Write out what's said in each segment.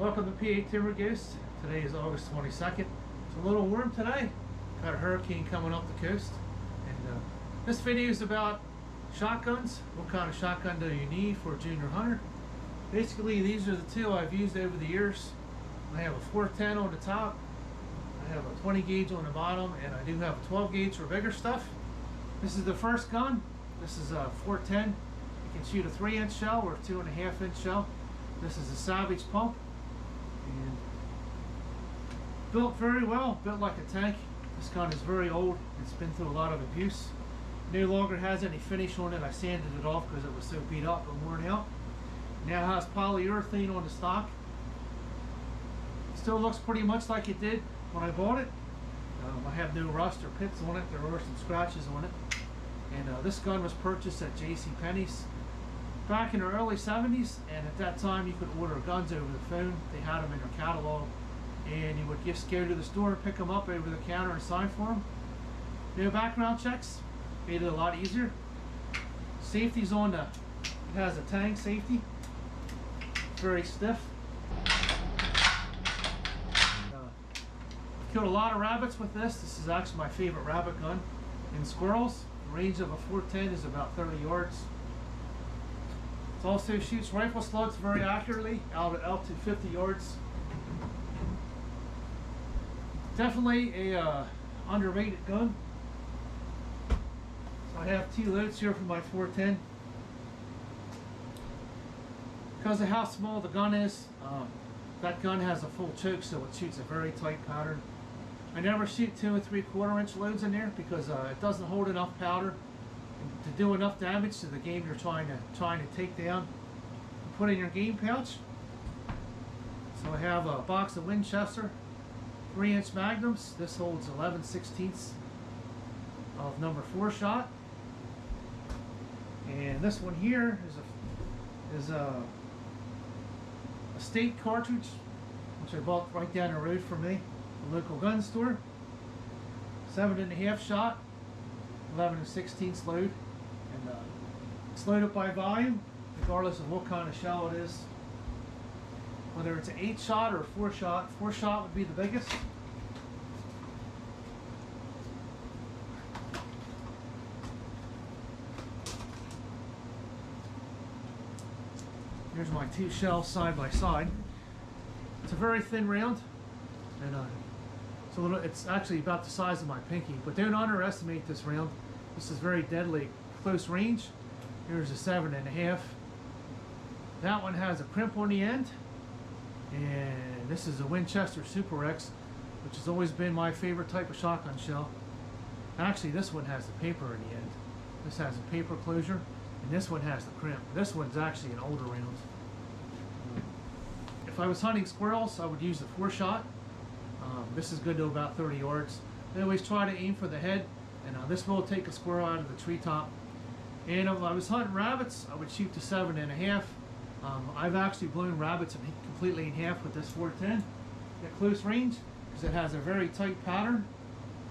Welcome to PA Timber Goose. Today is August 22nd. It's a little warm today. Got a hurricane coming up the coast. And this video is about shotguns. What kind of shotgun do you need for a junior hunter? Basically, these are the two I've used over the years. I have a 410 on the top. I have a 20 gauge on the bottom, and I do have a 12 gauge for bigger stuff. This is the first gun. This is a 410. You can shoot a 3-inch shell or a 2.5-inch shell. This is a Savage pump, and built very well, built like a tank. This gun is very old. It's been through a lot of abuse. No longer has any finish on it. I sanded it off because it was so beat up and worn out. Now has polyurethane on the stock. Still looks pretty much like it did when I bought it. I have no rust or pits on it. There are some scratches on it. And this gun was purchased at JCPenney's back in the early 70s, and at that time you could order guns over the phone. They had them in their catalog, and you would just go to the store and pick them up over the counter and sign for them. No background checks, made it a lot easier. Safety's on the, it has a tang safety, very stiff. Killed a lot of rabbits with this. This is actually my favorite rabbit gun. And squirrels, the range of a 410 is about 30 yards. It also shoots rifle slugs very accurately out at altitude 50 yards. Definitely a underrated gun. So I have 2 loads here for my 410. Because of how small the gun is, that gun has a full choke, so it shoots a very tight pattern. I never shoot 2 3/4-inch loads in there because it doesn't hold enough powder to do enough damage to the game you're trying to take down and put in your game pouch. So I have a box of Winchester 3-inch magnums. This holds 11/16 of number 4 shot, and this one here is a state cartridge which I bought right down the road from me, the local gun store. 7.5 shot, 11/16 load, and it's loaded by volume, regardless of what kind of shell it is. Whether it's an 8 shot or a 4 shot, 4 shot would be the biggest. Here's my 2 shells side by side. It's a very thin round, and it's actually about the size of my pinky, but don't underestimate this round. This is very deadly close range. Here's a 7.5. That one has a crimp on the end, and this is a Winchester Super X, which has always been my favorite type of shotgun shell. Actually, this one has the paper in the end. This has a paper closure, and this one has the crimp. This one's actually an older round. If I was hunting squirrels, I would use the 4 shot. This is good to about 30 yards. I always try to aim for the head, and this will take a squirrel out of the treetop. And if I was hunting rabbits, I would shoot the 7.5. I've actually blown rabbits completely in half with this 410 at close range because it has a very tight pattern.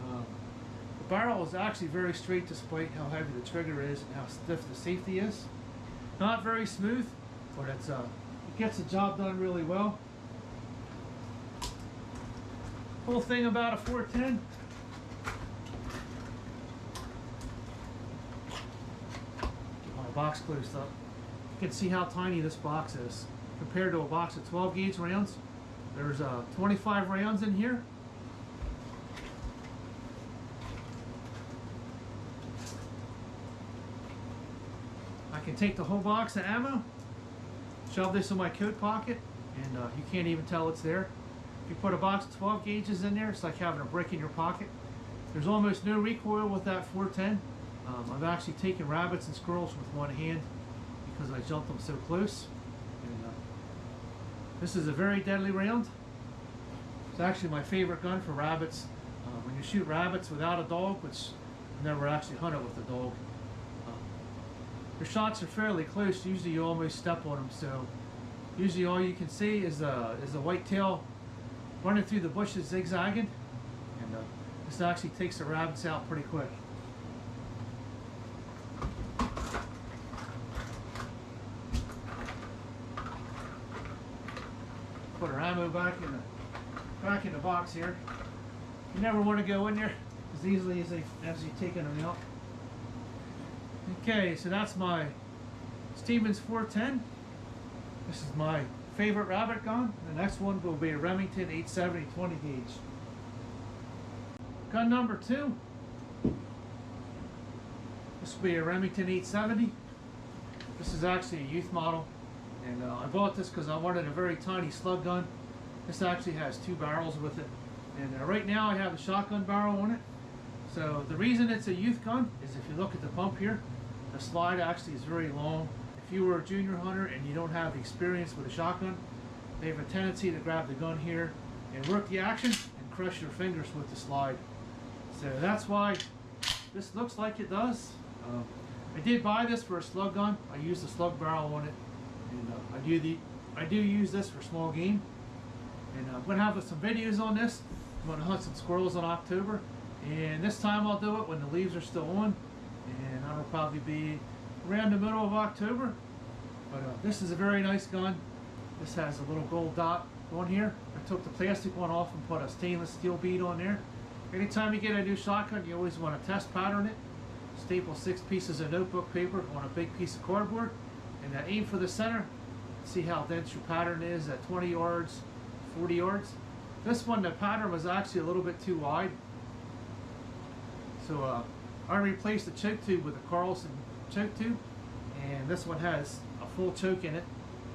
The barrel is actually very straight despite how heavy the trigger is and how stiff the safety is. Not very smooth, but it gets the job done really well. Cool thing about a 410, get my box closed up. You can see how tiny this box is compared to a box of 12 gauge rounds. There's 25 rounds in here. I can take the whole box of ammo, shove this in my coat pocket, and you can't even tell it's there. If you put a box of 12 gauges in there, it's like having a brick in your pocket. There's almost no recoil with that 410. I've actually taken rabbits and squirrels with one hand because I jumped them so close. And, this is a very deadly round. It's actually my favorite gun for rabbits. When you shoot rabbits without a dog, which I've never actually hunted with a dog, your shots are fairly close. Usually you almost step on them, so usually all you can see is a white tail running through the bushes zigzagging, and this actually takes the rabbits out pretty quick. Put her back in the box here. You never want to go in there as easily as you're taking them out. Okay, so that's my Stevens 410. This is my favorite rabbit gun. The next one will be a Remington 870 20 gauge. Gun number 2. This will be a Remington 870. This is actually a youth model, and I bought this because I wanted a very tiny slug gun. This actually has 2 barrels with it, and right now I have a shotgun barrel on it. So the reason it's a youth gun is if you look at the pump here, the slide actually is very long. If you were a junior hunter and you don't have the experience with a shotgun, they have a tendency to grab the gun here and work the action and crush your fingers with the slide. So that's why this looks like it does. I did buy this for a slug gun. I used a slug barrel on it, and I do use this for small game. And I'm going to have some videos on this. I'm going to hunt some squirrels in October, and this time I'll do it when the leaves are still on, and that'll probably be around the middle of October. But this is a very nice gun. This has a little gold dot on here. I took the plastic one off and put a stainless steel bead on there. Anytime you get a new shotgun, you always want to test pattern it. Staple 6 pieces of notebook paper on a big piece of cardboard, and aim for the center. See how dense your pattern is at 20 yards, 40 yards. This one, the pattern was actually a little bit too wide. So I replaced the choke tube with a Carlson choke tube, and this one has a full choke in it,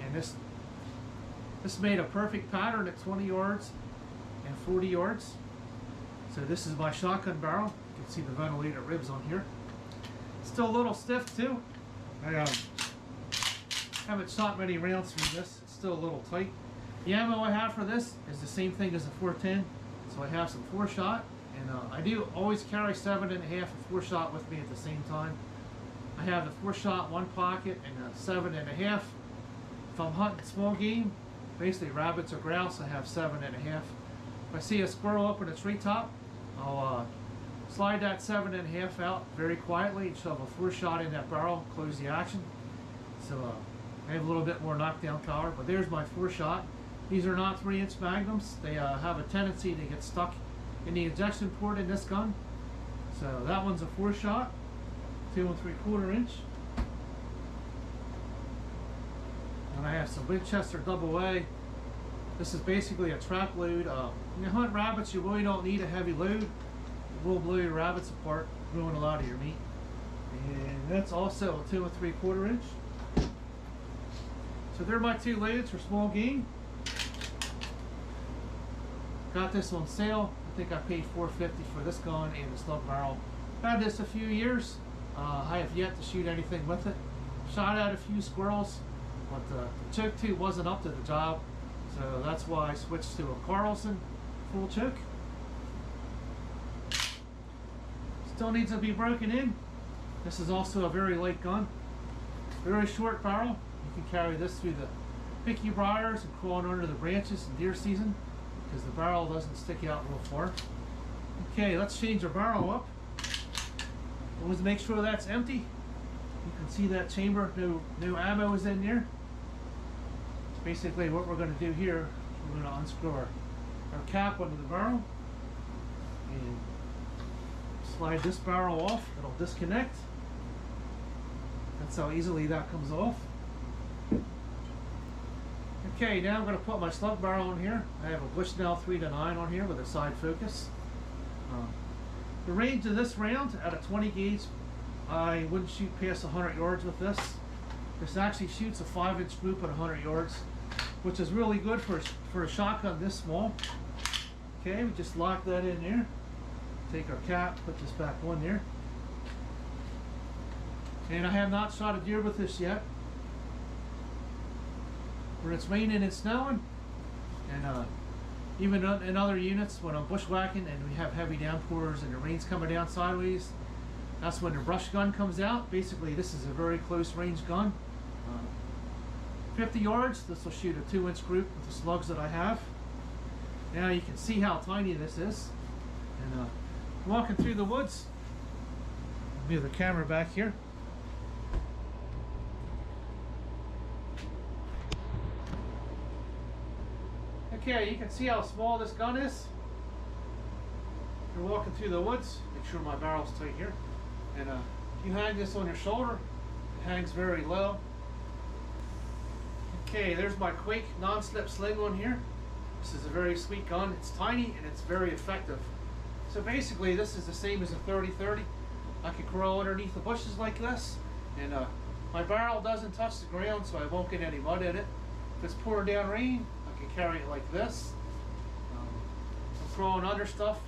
and this made a perfect pattern at 20 yards and 40 yards. So this is my shotgun barrel. You can see the ventilator ribs on here. Still a little stiff too. I haven't shot many rounds through this. It's still a little tight. The ammo I have for this is the same thing as a 410. So I have some 4-shot, and I do always carry 7.5 and 4-shot with me at the same time. I have the 4-shot one pocket and a 7.5. If I'm hunting small game, basically rabbits or grouse, I have 7.5. If I see a squirrel up in a treetop, I'll slide that 7.5 out very quietly and shove a 4-shot in that barrel, close the action. So I have a little bit more knockdown power, but there's my 4-shot. These are not 3-inch magnums. They have a tendency to get stuck in the ejection port in this gun. So that one's a 4-shot, 2 3/4 inch. And I have some Winchester AA. This is basically a trap load. When you hunt rabbits, you really don't need a heavy load. It will blow your rabbits apart, ruin a lot of your meat. And that's also a 2 3/4 inch. So they're my 2 loads for small game. Got this on sale. I think I paid $4.50 for this gun and the slug barrel. Had this a few years. I have yet to shoot anything with it. Shot at a few squirrels, but the choke tube wasn't up to the job. So that's why I switched to a Carlson full choke. Still needs to be broken in. This is also a very light gun. Very short barrel. You can carry this through the picky briars and crawling under the branches in deer season, because the barrel doesn't stick out real far. Okay, let's change our barrel up. Always make sure that's empty. You can see that chamber, no ammo is in there. Basically what we're going to do here, we're going to unscrew our cap under the barrel and slide this barrel off. It'll disconnect. That's how easily that comes off. Okay, now I'm going to put my slug barrel in here. I have a Bushnell 3-9 on here with a side focus. The range of this round, at a 20 gauge, I wouldn't shoot past 100 yards with this. This actually shoots a 5-inch group at 100 yards, which is really good for a shotgun this small. Okay, we just lock that in there. Take our cap, put this back on there. And I have not shot a deer with this yet. When it's raining and snowing, and even in other units, when I'm bushwhacking and we have heavy downpours and the rain's coming down sideways, that's when the brush gun comes out. Basically, this is a very close range gun. 50 yards, this will shoot a 2-inch group with the slugs that I have. Now you can see how tiny this is. And walking through the woods, move the camera back here. Okay, you can see how small this gun is. You're walking through the woods. Make sure my barrel's tight here. And if you hang this on your shoulder, it hangs very low. Okay, there's my Quake non-slip sling on here. This is a very sweet gun. It's tiny and it's very effective. So basically, this is the same as a 30-30. I can crawl underneath the bushes like this, and my barrel doesn't touch the ground, so I won't get any mud in it. If it's pouring down rain, I can carry it like this. I'm crawling under stuff.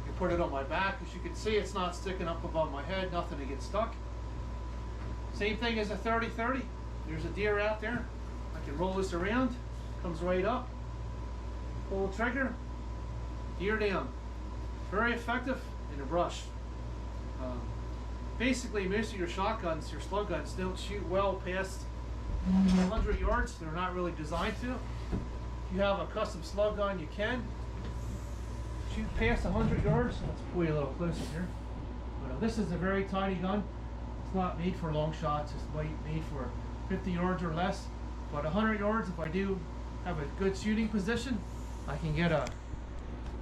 I can put it on my back. As you can see, it's not sticking up above my head, nothing to get stuck. Same thing as a 30-30. There's a deer out there. I can roll this around, comes right up, pull the trigger, deer down. Very effective in the brush. Basically, most of your shotguns, your slug guns, don't shoot well past 100 yards. They're not really designed to. If you have a custom slug gun, you can shoot past 100 yards. Let's pull you a little closer here. But, this is a very tiny gun. It's not made for long shots. It's made for 50 yards or less. But 100 yards, if I do have a good shooting position, I can get a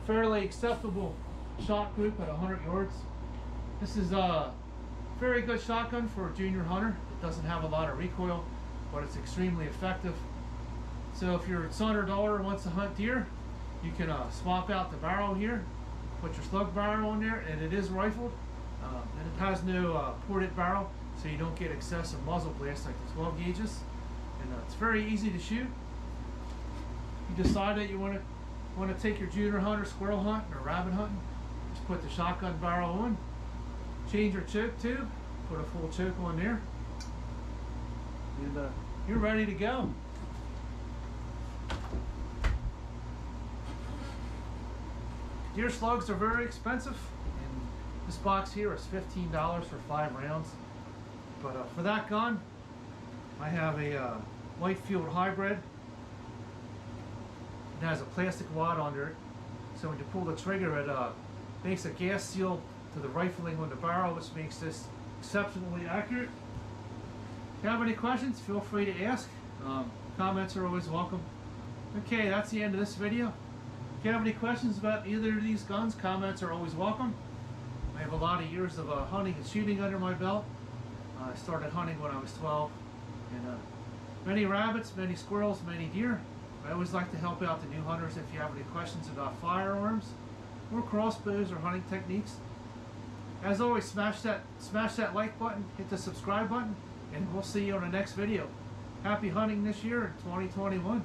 fairly acceptable shot group at 100 yards. This is a very good shotgun for a junior hunter. It doesn't have a lot of recoil, but it's extremely effective. So if your son or daughter wants to hunt deer, you can swap out the barrel here, put your slug barrel on there, and it is rifled. And it has no ported barrel, so you don't get excessive muzzle blast like the 12 gauges. And it's very easy to shoot. You decide that you want to take your junior hunter squirrel hunting or rabbit hunting, just put the shotgun barrel on, change your choke tube, put a full choke on there, and you're ready to go. Deer slugs are very expensive, and this box here is $15 for 5 rounds. But for that gun, I have a Whitefield hybrid. It has a plastic wad under it, so when you pull the trigger, it makes a gas seal to the rifling on the barrel, which makes this exceptionally accurate. If you have any questions, feel free to ask. Comments are always welcome. Okay, that's the end of this video. If you have any questions about either of these guns, comments are always welcome. I have a lot of years of hunting and shooting under my belt. I started hunting when I was 12, and many rabbits, many squirrels, many deer. I always like to help out the new hunters if you have any questions about firearms or crossbows or hunting techniques. As always, smash that like button, hit the subscribe button, and we'll see you on the next video. Happy hunting this year in 2021.